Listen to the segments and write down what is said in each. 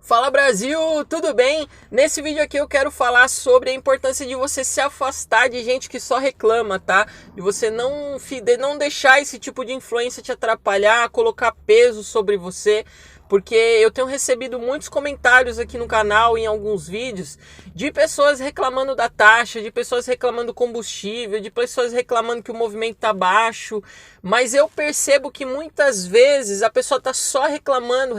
Fala Brasil, tudo bem? Nesse vídeo aqui eu quero falar sobre a importância de você se afastar de gente que só reclama, tá? De você não deixar esse tipo de influência te atrapalhar, colocar peso sobre você. Porque eu tenho recebido muitos comentários aqui no canal, em alguns vídeos, de pessoas reclamando da taxa, de pessoas reclamando do combustível, de pessoas reclamando que o movimento está baixo. Mas eu percebo que muitas vezes a pessoa está só reclamando,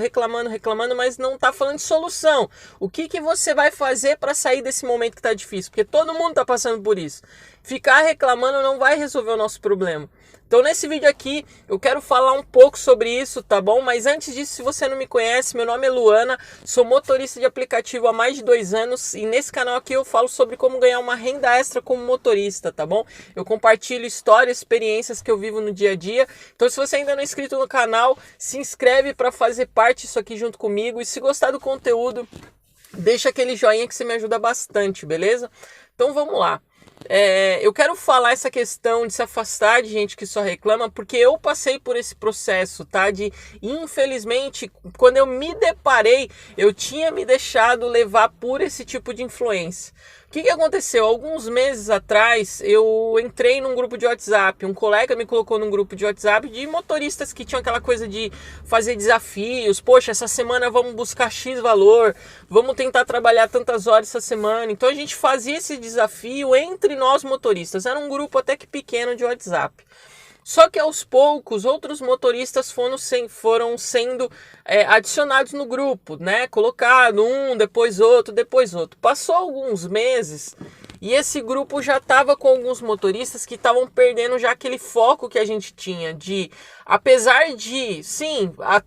mas não está falando de solução. O que você vai fazer para sair desse momento que está difícil? Porque todo mundo está passando por isso. Ficar reclamando não vai resolver o nosso problema. Então nesse vídeo aqui eu quero falar um pouco sobre isso, tá bom? Mas antes disso, se você não me conhece, meu nome é Luana, sou motorista de aplicativo há mais de 2 anos e nesse canal aqui eu falo sobre como ganhar uma renda extra como motorista, tá bom? Eu compartilho histórias, experiências que eu vivo no dia a dia. Então se você ainda não é inscrito no canal, se inscreve para fazer parte disso aqui junto comigo e se gostar do conteúdo, deixa aquele joinha que você me ajuda bastante, beleza? Então vamos lá. Eu quero falar essa questão de se afastar de gente que só reclama, porque eu passei por esse processo, tá? Infelizmente, quando eu me deparei, eu tinha me deixado levar por esse tipo de influência. O que aconteceu? Alguns meses atrás, eu entrei num grupo de WhatsApp, um colega me colocou num grupo de WhatsApp de motoristas que tinham aquela coisa de fazer desafios. Poxa, essa semana vamos buscar X valor, vamos tentar trabalhar tantas horas essa semana. Então a gente fazia esse desafio entre nós motoristas. Era um grupo até que pequeno de WhatsApp. Só que aos poucos outros motoristas foram sendo adicionados no grupo, né? Colocado um, depois outro. Passou alguns meses e esse grupo já estava com alguns motoristas que estavam perdendo já aquele foco que a gente tinha de, apesar de, sim, a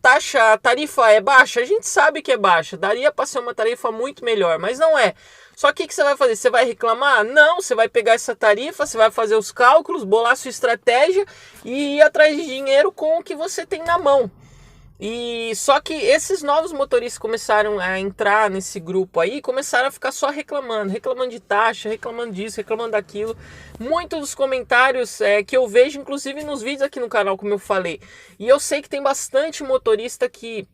tarifa é baixa, a gente sabe que é baixa, daria para ser uma tarifa muito melhor, mas não é. Só que o que você vai fazer? Você vai reclamar? Não, você vai pegar essa tarifa, você vai fazer os cálculos, bolar sua estratégia e ir atrás de dinheiro com o que você tem na mão. E só que esses novos motoristas começaram a entrar nesse grupo aí, começaram a ficar só reclamando de taxa, reclamando disso, reclamando daquilo. Muitos dos comentários que eu vejo, inclusive nos vídeos aqui no canal, como eu falei. E eu sei que tem bastante motorista que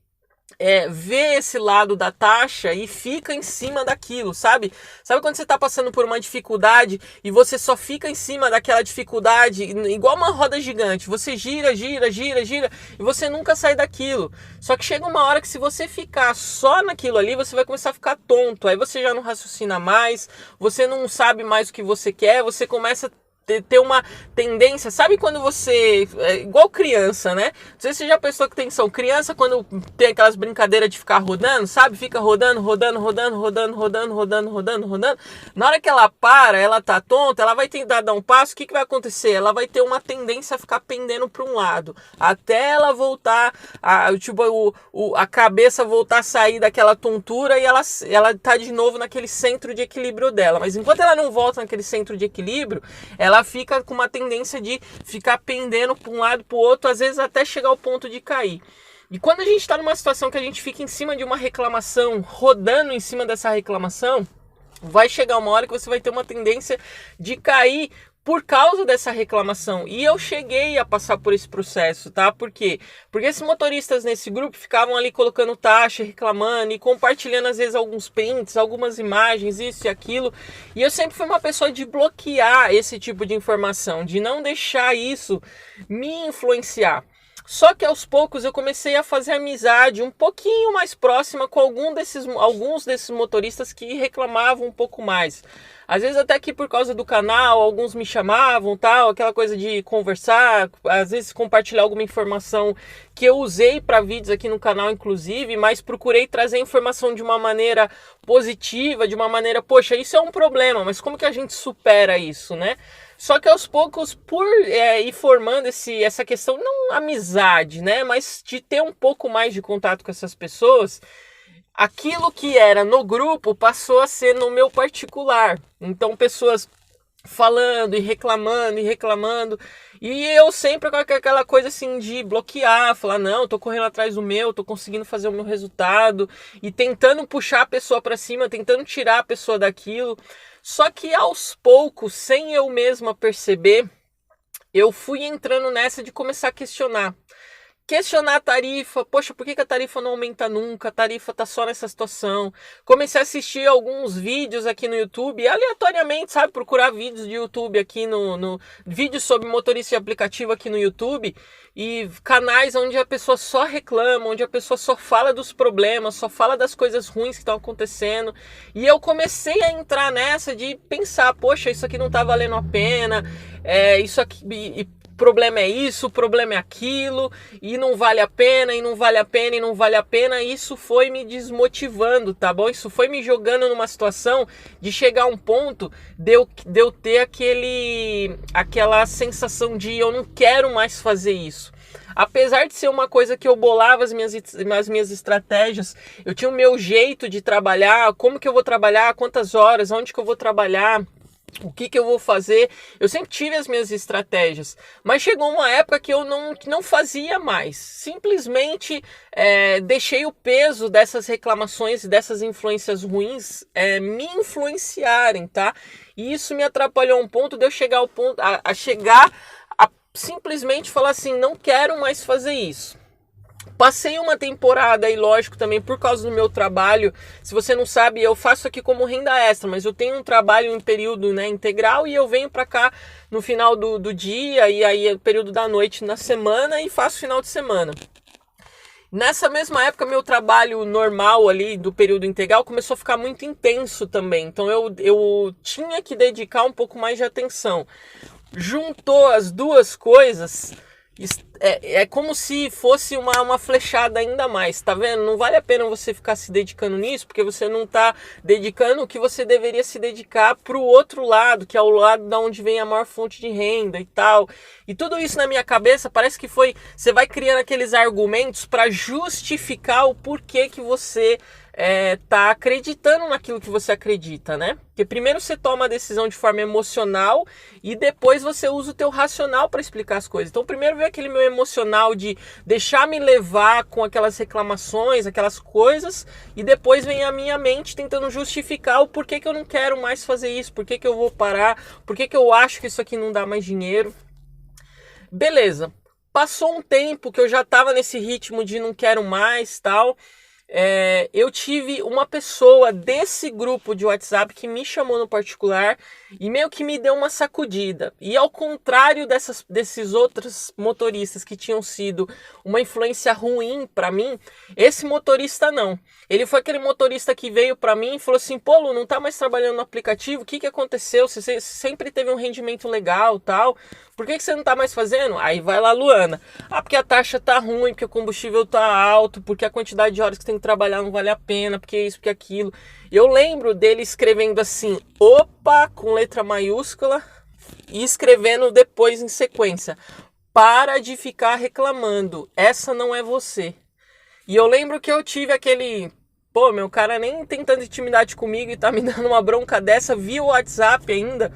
vê esse lado da taxa e fica em cima daquilo, sabe? Sabe quando você tá passando por uma dificuldade e você só fica em cima daquela dificuldade, igual uma roda gigante, você gira e você nunca sai daquilo. Só que chega uma hora que se você ficar só naquilo ali, você vai começar a ficar tonto, aí você já não raciocina mais, você não sabe mais o que você quer, você começa ter uma tendência, sabe quando você, igual criança, né? Não sei se você já pensou que atenção, criança quando tem aquelas brincadeiras de ficar rodando, sabe? Fica rodando. Na hora que ela para, ela tá tonta, ela vai tentar dar um passo, o que vai acontecer? Ela vai ter uma tendência a ficar pendendo para um lado, até ela voltar, a cabeça voltar a sair daquela tontura e ela tá de novo naquele centro de equilíbrio dela. Mas enquanto ela não volta naquele centro de equilíbrio, ela fica com uma tendência de ficar pendendo para um lado para o outro, às vezes até chegar ao ponto de cair. E quando a gente está numa situação que a gente fica em cima de uma reclamação, rodando em cima dessa reclamação, vai chegar uma hora que você vai ter uma tendência de cair por causa dessa reclamação. E eu cheguei a passar por esse processo, tá? Por quê? Porque esses motoristas nesse grupo ficavam ali colocando taxa, reclamando e compartilhando às vezes alguns prints, algumas imagens, isso e aquilo. E eu sempre fui uma pessoa de bloquear esse tipo de informação, de não deixar isso me influenciar. Só que aos poucos eu comecei a fazer amizade um pouquinho mais próxima com alguns desses motoristas que reclamavam um pouco mais. Às vezes até que por causa do canal, alguns me chamavam, tal, aquela coisa de conversar, às vezes compartilhar alguma informação que eu usei para vídeos aqui no canal, inclusive, mas procurei trazer informação de uma maneira positiva, de uma maneira, poxa, isso é um problema, mas como que a gente supera isso, né? Só que aos poucos, por ir formando essa questão, não amizade, né? Mas de ter um pouco mais de contato com essas pessoas, aquilo que era no grupo passou a ser no meu particular. Então, pessoas falando e reclamando. E eu sempre com aquela coisa assim de bloquear, falar, não, tô correndo atrás do meu, tô conseguindo fazer o meu resultado. E tentando puxar a pessoa para cima, tentando tirar a pessoa daquilo. Só que aos poucos, sem eu mesma perceber, eu fui entrando nessa de começar a questionar. questionar a tarifa, poxa, por que a tarifa não aumenta nunca? A tarifa tá só nessa situação. Comecei a assistir alguns vídeos aqui no YouTube, aleatoriamente, sabe? Procurar vídeos de YouTube aqui vídeos sobre motorista de aplicativo aqui no YouTube e canais onde a pessoa só reclama, onde a pessoa só fala dos problemas, só fala das coisas ruins que estão acontecendo. E eu comecei a entrar nessa de pensar, poxa, isso aqui não tá valendo a pena, isso aqui... O problema é isso, o problema é aquilo, e não vale a pena, e não vale a pena, e não vale a pena. Isso foi me desmotivando, tá bom? Isso foi me jogando numa situação de chegar a um ponto de eu ter aquela sensação de eu não quero mais fazer isso. Apesar de ser uma coisa que eu bolava as minhas estratégias, eu tinha o meu jeito de trabalhar, como que eu vou trabalhar, quantas horas, onde que eu vou trabalhar, o que eu vou fazer. Eu sempre tive as minhas estratégias, mas chegou uma época que eu não fazia mais. Simplesmente deixei o peso dessas reclamações e dessas influências ruins me influenciarem, tá? E isso me atrapalhou um ponto de eu chegar ao ponto a chegar a simplesmente falar assim, não quero mais fazer isso. Passei uma temporada, e lógico também por causa do meu trabalho, se você não sabe, eu faço aqui como renda extra, mas eu tenho um trabalho em período integral e eu venho pra cá no final do dia e aí período da noite na semana e faço final de semana. Nessa mesma época, meu trabalho normal ali do período integral começou a ficar muito intenso também, então eu tinha que dedicar um pouco mais de atenção. Juntou as duas coisas... É como se fosse uma flechada ainda mais, tá vendo? Não vale a pena você ficar se dedicando nisso, porque você não tá dedicando o que você deveria se dedicar pro outro lado, que é o lado da onde vem a maior fonte de renda e tal. E tudo isso na minha cabeça parece que você vai criando aqueles argumentos para justificar o porquê que você tá acreditando naquilo que você acredita, né? Porque primeiro você toma a decisão de forma emocional e depois você usa o teu racional para explicar as coisas. Então primeiro veio aquele meu emocional de deixar me levar com aquelas reclamações, aquelas coisas, e depois vem a minha mente tentando justificar o porquê que eu não quero mais fazer isso, porquê que eu vou parar, porquê que eu acho que isso aqui não dá mais dinheiro. Beleza, passou um tempo que eu já estava nesse ritmo de não quero mais, tal... eu tive uma pessoa desse grupo de WhatsApp que me chamou no particular e meio que me deu uma sacudida. E ao contrário desses outros motoristas que tinham sido uma influência ruim para mim, esse motorista não. Ele foi aquele motorista que veio para mim e falou assim, pô, Lu, não tá mais trabalhando no aplicativo, o que aconteceu? Você sempre teve um rendimento legal, tal, por que você não tá mais fazendo? Aí vai lá, Luana, porque a taxa tá ruim, porque o combustível tá alto, porque a quantidade de horas que você tem que trabalhar não vale a pena, porque isso, porque aquilo. Eu lembro dele escrevendo assim, opa, com letra maiúscula, e escrevendo depois em sequência, para de ficar reclamando, essa não é você. E eu lembro que eu tive aquele, pô, meu cara nem tem tanta intimidade comigo e tá me dando uma bronca dessa via WhatsApp ainda.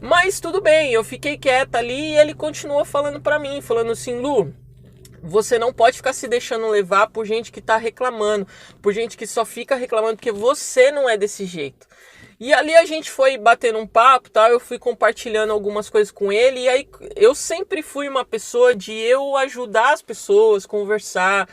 Mas tudo bem, eu fiquei quieta ali e ele continuou falando pra mim, falando assim, Lu, você não pode ficar se deixando levar por gente que tá reclamando, por gente que só fica reclamando porque você não é desse jeito. E ali a gente foi batendo um papo, tá? Eu fui compartilhando algumas coisas com ele e aí eu sempre fui uma pessoa de eu ajudar as pessoas, conversar,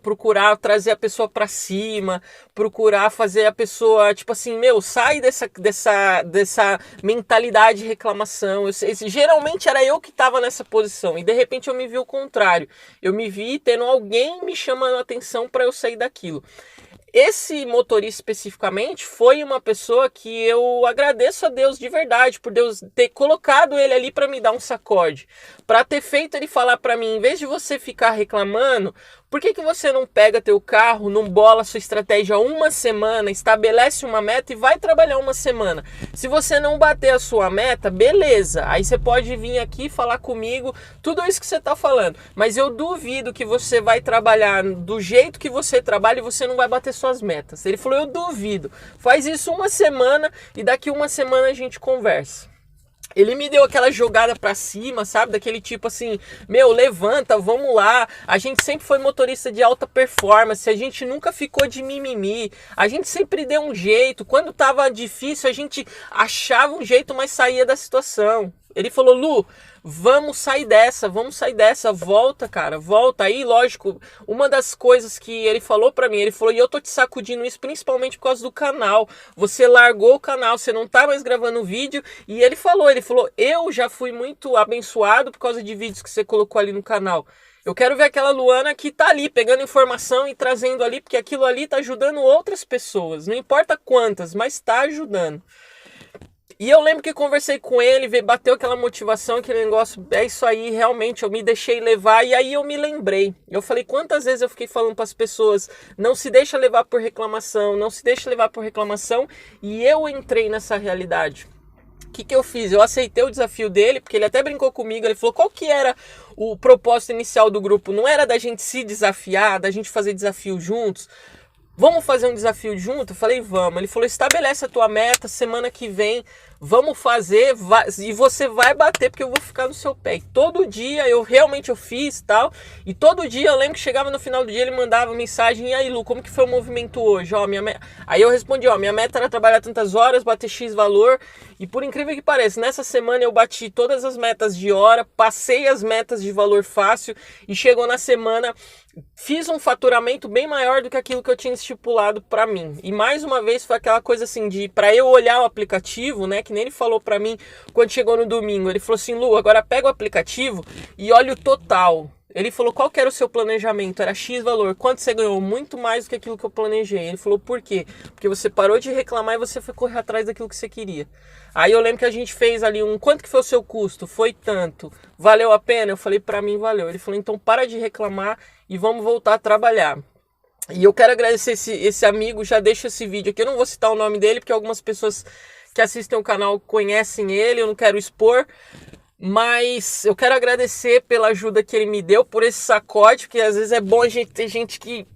procurar trazer a pessoa pra cima, procurar fazer a pessoa, tipo assim, meu, sai dessa mentalidade de reclamação. Geralmente era eu que tava nessa posição e de repente eu me vi o contrário. Eu me vi tendo alguém me chamando a atenção para eu sair daquilo. Esse motorista especificamente foi uma pessoa que eu agradeço a Deus de verdade, por Deus ter colocado ele ali para me dar um sacode, para ter feito ele falar para mim, em vez de você ficar reclamando, por que você não pega teu carro, não bola sua estratégia uma semana, estabelece uma meta e vai trabalhar uma semana. Se você não bater a sua meta, beleza, aí você pode vir aqui falar comigo tudo isso que você está falando, mas eu duvido que você vai trabalhar do jeito que você trabalha e você não vai bater suas metas. Ele falou, eu duvido, faz isso uma semana e daqui uma semana a gente conversa. Ele me deu aquela jogada pra cima, sabe? Daquele tipo assim, meu, levanta, vamos lá. A gente sempre foi motorista de alta performance, a gente nunca ficou de mimimi. A gente sempre deu um jeito. Quando tava difícil, a gente achava um jeito, mas saía da situação. Ele falou, Lu, vamos sair dessa, volta, cara, volta. Aí, lógico, uma das coisas que ele falou pra mim, ele falou, e eu tô te sacudindo isso principalmente por causa do canal. Você largou o canal, você não tá mais gravando vídeo. E ele falou, eu já fui muito abençoado por causa de vídeos que você colocou ali no canal. Eu quero ver aquela Luana que tá ali, pegando informação e trazendo ali, porque aquilo ali tá ajudando outras pessoas. Não importa quantas, mas tá ajudando. E eu lembro que conversei com ele, bateu aquela motivação, aquele negócio, é isso aí, realmente, eu me deixei levar, e aí eu me lembrei. Eu falei, quantas vezes eu fiquei falando para as pessoas, não se deixa levar por reclamação, não se deixa levar por reclamação, e eu entrei nessa realidade. O que eu fiz? Eu aceitei o desafio dele, porque ele até brincou comigo, ele falou, qual que era o propósito inicial do grupo? Não era da gente se desafiar, da gente fazer desafio juntos? Vamos fazer um desafio junto? Eu falei, vamos. Ele falou, estabelece a tua meta, semana que vem, vamos fazer, e você vai bater, porque eu vou ficar no seu pé. E todo dia, eu fiz e tal, e todo dia eu lembro que chegava no final do dia, ele mandava mensagem, e aí, Lu, como que foi o movimento hoje? Ó, Aí eu respondi, minha meta era trabalhar tantas horas, bater X valor, e por incrível que pareça, nessa semana eu bati todas as metas de hora, passei as metas de valor fácil, e chegou na semana, fiz um faturamento bem maior do que aquilo que eu tinha estipulado para mim. E mais uma vez foi aquela coisa assim de para eu olhar o aplicativo, né, que nem ele falou para mim quando chegou no domingo. Ele falou assim: "Lu, agora pega o aplicativo e olha o total". Ele falou: "Qual que era o seu planejamento? Era X valor. Quanto você ganhou? Muito mais do que aquilo que eu planejei". Ele falou: "Por quê? Porque você parou de reclamar e você foi correr atrás daquilo que você queria". Aí eu lembro que a gente fez ali quanto que foi o seu custo? Foi tanto. Valeu a pena? Eu falei: "Para mim valeu". Ele falou: "Então para de reclamar e vamos voltar a trabalhar". E eu quero agradecer esse amigo, já deixo esse vídeo aqui. Eu não vou citar o nome dele, porque algumas pessoas que assistem o canal conhecem ele, eu não quero expor. Mas eu quero agradecer pela ajuda que ele me deu, por esse sacode, porque às vezes é bom a gente ter gente que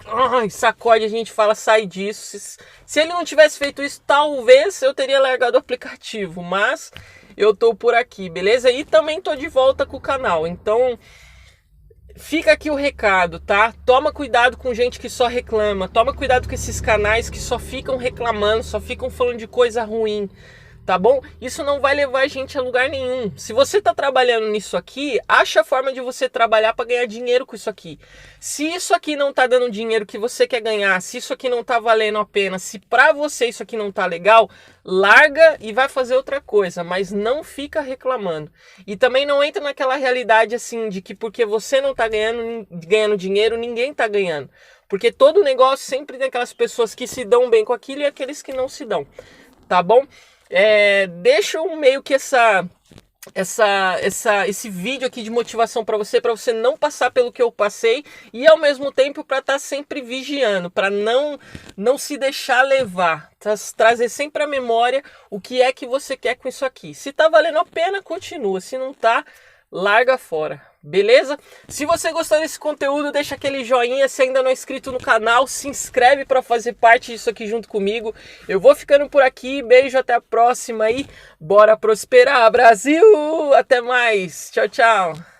sacode, a gente fala, sai disso. Se ele não tivesse feito isso, talvez eu teria largado o aplicativo, mas eu tô por aqui, beleza? E também tô de volta com o canal, então fica aqui o recado, tá? Toma cuidado com gente que só reclama, toma cuidado com esses canais que só ficam reclamando, só ficam falando de coisa ruim. Tá bom? Isso não vai levar a gente a lugar nenhum. Se você tá trabalhando nisso aqui, acha a forma de você trabalhar para ganhar dinheiro com isso aqui. Se isso aqui não tá dando dinheiro que você quer ganhar, se isso aqui não tá valendo a pena, se pra você isso aqui não tá legal, larga e vai fazer outra coisa, mas não fica reclamando. E também não entra naquela realidade assim de que porque você não tá ganhando dinheiro, ninguém tá ganhando. Porque todo negócio sempre tem aquelas pessoas que se dão bem com aquilo e aqueles que não se dão. Tá bom? Deixa meio que esse vídeo aqui de motivação para você não passar pelo que eu passei e ao mesmo tempo para estar sempre vigiando, para não se deixar levar, trazer sempre à memória o que é que você quer com isso aqui. Se tá valendo a pena, continua, se não tá, larga fora. Beleza? Se você gostou desse conteúdo, deixa aquele joinha. Se ainda não é inscrito no canal, se inscreve para fazer parte disso aqui junto comigo. Eu vou ficando por aqui. Beijo, até a próxima e bora prosperar, Brasil! Até mais. Tchau, tchau.